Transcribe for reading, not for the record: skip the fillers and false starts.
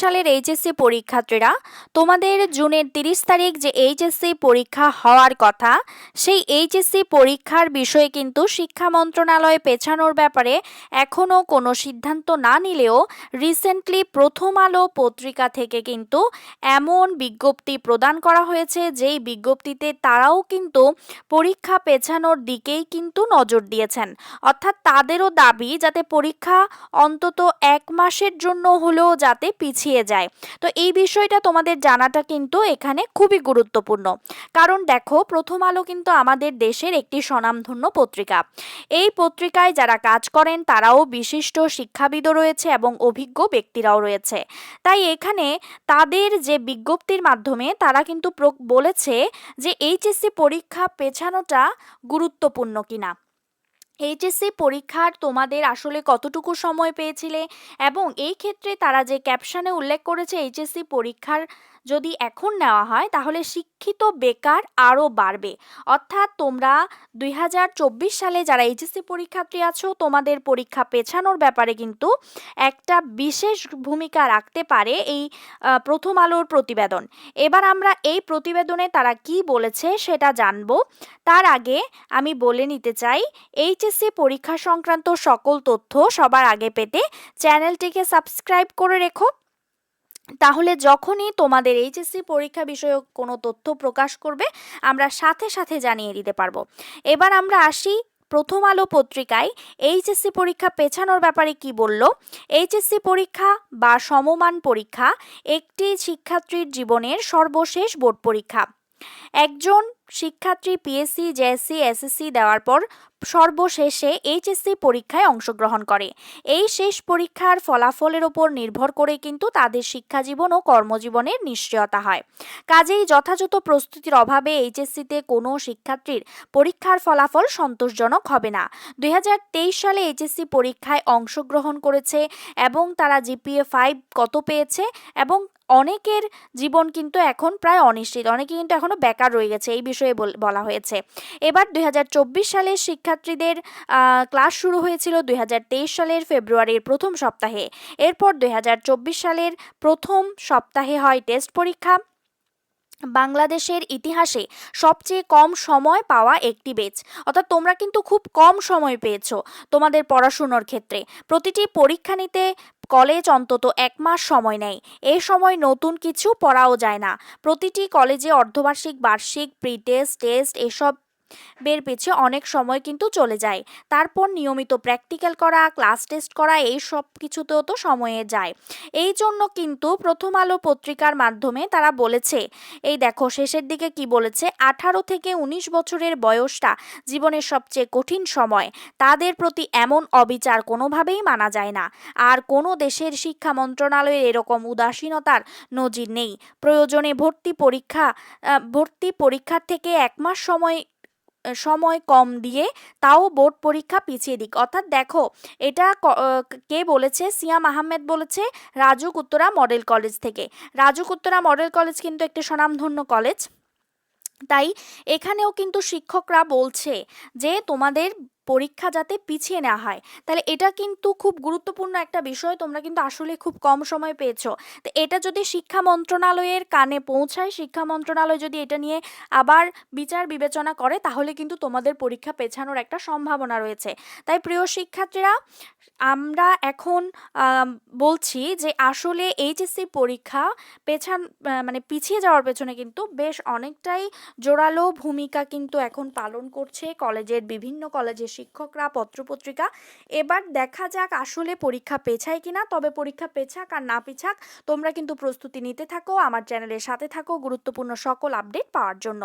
সালের এইচএসসি পরীক্ষার্থীরা, তোমাদের জুনের 30 তারিখ যে এইচএসসি পরীক্ষা হওয়ার কথা, সেই এইচএসসি পরীক্ষার বিষয়ে কিন্তু শিক্ষা মন্ত্রণালয় পেছানোর ব্যাপারে এখনও কোনো সিদ্ধান্ত না নিলেও রিসেন্টলি প্রথম আলো পত্রিকা থেকে কিন্তু এমন বিজ্ঞপ্তি প্রদান করা হয়েছে, যেই বিজ্ঞপ্তিতে তারাও কিন্তু পরীক্ষা পেছানোর দিকেই কিন্তু নজর দিয়েছেন। অর্থাৎ তাদেরও দাবি যাতে পরীক্ষা অন্তত 1 মাসের জন্য হলেও যাতে পিছিয়ে যায়। তো এই বিষয়টা তোমাদের জানাটা কিন্তু এখানে খুবই গুরুত্বপূর্ণ, কারণ দেখো, প্রথম আলো কিন্তু আমাদের দেশের একটি স্বনামধন্য পত্রিকা। এই পত্রিকায় যারা কাজ করেন তারাও বিশিষ্ট শিক্ষাবিদও রয়েছে এবং অভিজ্ঞ ব্যক্তিরাও রয়েছে। তাই এখানে তাদের যে বিজ্ঞপ্তির মাধ্যমে তারা কিন্তু বলেছে যে এইচএসসি পরীক্ষা পেছানোটা গুরুত্বপূর্ণ কিনা। এইচএসসি পরীক্ষার তোমাদের আসলে কতটুকু সময় পেয়েছিলে, এবং এই ক্ষেত্রে তারা যে ক্যাপশনে উল্লেখ করেছে এইচএসসি পরীক্ষার যদি এখন নেওয়া হয় তাহলে শিক্ষিত বেকার আরও বাড়বে। অর্থাৎ তোমরা 2024 সালে যারা এইচএসসি পরীক্ষার্থী আছো, তোমাদের পরীক্ষা পেছানোর ব্যাপারে কিন্তু একটা বিশেষ ভূমিকা রাখতে পারে এই প্রথম আলোর প্রতিবেদন। এবার আমরা এই প্রতিবেদনে তারা কি বলেছে সেটা জানবো। তার আগে আমি বলে নিতে চাই, এইচএসসি পরীক্ষা সংক্রান্ত সকল তথ্য সবার আগে পেতে চ্যানেলটিকে সাবস্ক্রাইব করে রেখো, তাহলে যখনই তোমাদের এইচএসসি পরীক্ষা বিষয়ক কোনো তথ্য প্রকাশ করবে আমরা সাথে সাথে জানিয়ে দিতে পারবো। এবার আমরা আসি প্রথম আলো পত্রিকায় এইচএসসি পরীক্ষা পেছানোর ব্যাপারে কি বলল। এইচএসসি পরীক্ষা বা সমমান পরীক্ষা একটি শিক্ষার্থীর জীবনের সর্বশেষ বোর্ড পরীক্ষা। একজন শিক্ষার্থী পিএসসি, জেএসসি, এসএসসি দেওয়ার পর সর্বশেষে এইচএসসি পরীক্ষায় অংশগ্রহণ করে। এই শেষ পরীক্ষার ফলাফলের ওপর নির্ভর করে কিন্তু তাদের শিক্ষাজীবন ও কর্মজীবনের নিশ্চয়তা হয়। কাজেই যথাযথ প্রস্তুতির অভাবে এইচএসসিতে কোনো শিক্ষার্থীর পরীক্ষার ফলাফল সন্তোষজনক হবে না। 2023 সালে এইচএসসি পরীক্ষায় অংশগ্রহণ করেছে এবং তারা জিপিএ 5 কত পেয়েছে, এবং অনেকের জীবন কিন্তু এখন প্রায় অনিশ্চিত, অনেকে কিন্তু এখনো বেকার রয়ে গেছে, এই বিষয়ে বলা হয়েছে। এবার 2024 সালের শিক্ষার্থীদের ক্লাস শুরু হয়েছিল 2023 সালের ফেব্রুয়ারির প্রথম সপ্তাহে। এরপর 2024 সালের প্রথম সপ্তাহে হয় টেস্ট পরীক্ষা। বাংলাদেশের ইতিহাসে সবচেয়ে কম সময় পাওয়া একটি ব্যাচ, অর্থাৎ তোমরা কিন্তু খুব কম সময় পেয়েছো তোমাদের পড়াশুনোর ক্ষেত্রে। প্রতিটি পরীক্ষা নিতে কলেজ অন্তত 1 মাস সময় নেয়। এই সময় নতুন কিছু পড়াও যায় না। প্রতিটি কলেজে অর্ধবার্ষিক, বার্ষিক, প্রি টেস্ট, টেস্ট এসব বের পিছে অনেক সময় কিন্তু চলে যায়। তারপর নিয়মিত প্র্যাকটিক্যাল করা, ক্লাস টেস্ট করা, এই সব কিছুতেও তো সময়ে যায়। এই জন্য কিন্তু প্রথম আলো পত্রিকার মাধ্যমে তারা বলেছে, এই দেখো শেষের দিকে কি বলেছে, 18 থেকে 19 বছরের বয়সটা জীবনের সবচেয়ে কঠিন সময়। তাদের প্রতি এমন অবিচার কোনোভাবেই মানা যায় না। আর কোনো দেশের শিক্ষা মন্ত্রণালয়ের এরকম উদাসীনতার নজির নেই। প্রয়োজনে ভর্তি পরীক্ষার থেকে 1 মাস সময় কম দিয়ে তাও বোর্ড পরীক্ষা পিছিয়ে দিক। অর্থাৎ দেখো, এটা কে বলেছে? সিয়াম আহমেদ বলেছে রাজুক উত্তরা মডেল কলেজ থেকে। রাজুক উত্তরা মডেল কলেজ কিন্তু একটি স্বনামধন্য কলেজ। তাই এখানেও কিন্তু শিক্ষকরা বলছে যে তোমাদের পরীক্ষা যাতে পিছিয়ে নেওয়া হয়। তাহলে এটা কিন্তু খুব গুরুত্বপূর্ণ একটা বিষয়, তোমরা কিন্তু আসলে খুব কম সময় পেয়েছো। তো এটা যদি শিক্ষা মন্ত্রণালয়ের কানে পৌঁছায়, শিক্ষা মন্ত্রণালয় যদি এটা নিয়ে আবার বিচার বিবেচনা করে, তাহলে কিন্তু তোমাদের পরীক্ষা পেছানোর একটা সম্ভাবনা রয়েছে। তাই প্রিয় শিক্ষার্থীরা, আমরা এখন বলছি যে আসলে এইচএসসি পরীক্ষা পিছিয়ে যাওয়ার পেছনে কিন্তু বেশ অনেকটাই জোরালো ভূমিকা কিন্তু এখন পালন করছে কলেজের বিভিন্ন কলেজের শিক্ষকরা, পত্রপত্রিকা। এবার দেখা যাক আসলে পরীক্ষা পেছায় কিনা। তবে পরীক্ষা পেছাক আর না পিছাক, তোমরা কিন্তু প্রস্তুতি নিতে থাকো, আমার চ্যানেলের সাথে থাকো গুরুত্বপূর্ণ সকল আপডেট পাওয়ার জন্য।